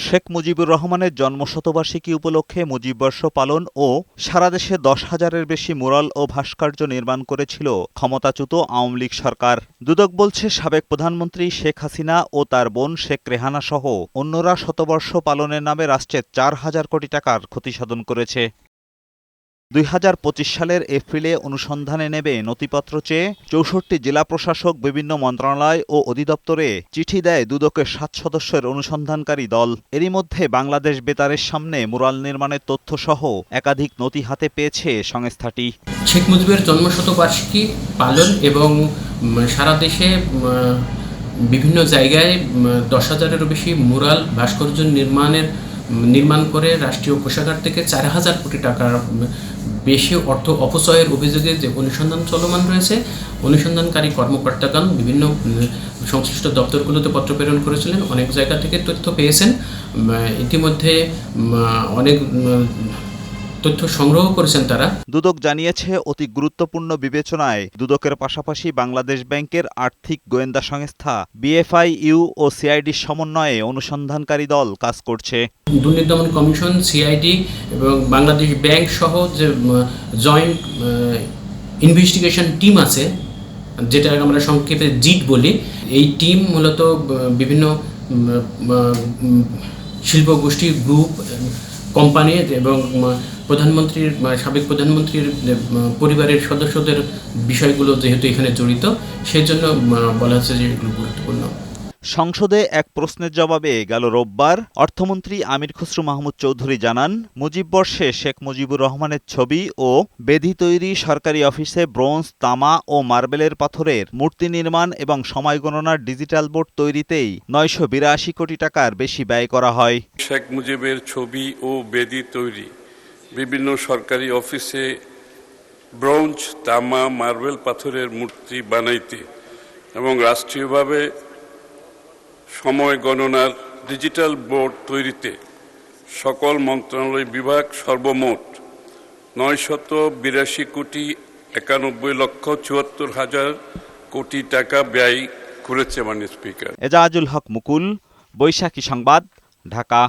শেখ মুজিবুর রহমানের জন্মশতবার্ষিকী উপলক্ষে মুজিববর্ষ পালন ও সারা দেশে 10,000-এর বেশি মুরাল ও ভাস্কর্য নির্মাণ করেছিল ক্ষমতাচ্যুত আওয়ামী লীগ সরকার। দুদক বলছে, সাবেক প্রধানমন্ত্রী শেখ হাসিনা ও তার বোন শেখ রেহানা সহ অন্যরা শতবর্ষ পালনের নামে রাষ্ট্রের 4,000 কোটি টাকার ক্ষতিসাধন করেছে। 2025 সালের এপ্রিলে অনুসন্ধানে নেবে নথিপত্র চেয়ে 64 জেলা প্রশাসক বিভিন্ন মন্ত্রণালয় ও অধিদপ্তরে চিঠি দেয় দুদকের 7 সদস্যের অনুসন্ধানকারী দল। এরই মধ্যে বাংলাদেশ বেতারের সামনে মুরাল নির্মাণের তথ্যসহ একাধিক নথি হাতে পেয়েছে সংস্থাটি। শেখ মুজিবের জন্মশতবার্ষিকী পালন এবং সারা দেশে বিভিন্ন জায়গায় 10,000-এরও বেশি মুরাল ভাস্কর্য নির্মাণ করে রাষ্ট্রীয় কোষাগার থেকে 4,000 কোটি টাকার বেশি অর্থ অপচয়ের অভিযোগে যে অনুসন্ধান চলমান রয়েছে, অনুসন্ধানকারী কর্মকর্তাগণ বিভিন্ন সংশ্লিষ্ট দপ্তরগুলোতে পত্র প্রেরণ করেছিলেন, অনেক জায়গা থেকে তথ্য পেয়েছেন। ইতিমধ্যে অনেক তথ্য সংগ্রহ করেছেন তারা। দুদক জানিয়েছে, অতি গুরুত্বপূর্ণ বিবেচনায় দুদকের পাশাপাশি বাংলাদেশ ব্যাংকের আর্থিক গোয়েন্দা সংস্থা বিএফআইইউ ও সিআইডির সমন্বয়ে অনুসন্ধানকারী দল কাজ করছে। দুর্নীতি দমন কমিশন, সিআইডি এবং বাংলাদেশ ব্যাংক সহ যে জয়েন্ট ইনভেস্টিগেশন টিম আছে, যেটা আমরা সংক্ষেপে জিট বলি, এই টিম মূলত বিভিন্ন শিল্প গোষ্ঠী, গ্রুপ, কোম্পানি এবং সাবেক প্রধানমন্ত্রীর পরিবারের সদস্যদের বিষয়গুলো যেহেতু এখানে জড়িত, সেজন্য বলা হচ্ছে যে এগুলো গুরুত্বপূর্ণ। সংসদে এক প্রশ্নের জবাবে গেল রোববার অর্থমন্ত্রী আমির খসরু মাহমুদ চৌধুরী জানান, মুজিববর্ষে শেখ মুজিবুর রহমানের ছবি ও বেদি তৈরি সরকারি অফিসে ব্রোঞ্জ, তামা ও মার্বেলের পাথরের মূর্তি নির্মাণ এবং সময় গণনার ডিজিটাল বোর্ড তৈরিতেই 982 কোটি টাকার বেশি ব্যয় করা হয়। শেখ মুজিবের ছবি ও বেদি তৈরি বিভিন্ন সরকারি অফিসে ব্রোঞ্জ, তামা, মার্বেল পাথরের মূর্তি বানাইতে এবং রাষ্ট্রীয়ভাবে সময় গণনার ডিজিটাল বোর্ড তৈরিতে সকল মন্ত্রণালয় বিভাগ সর্বমোট 982,91,74,000 কোটি টাকা ব্যয় করেছে। মাননীয় স্পিকার। এজাজুল হক মুকুল, বৈশাখী সংবাদ, ঢাকা।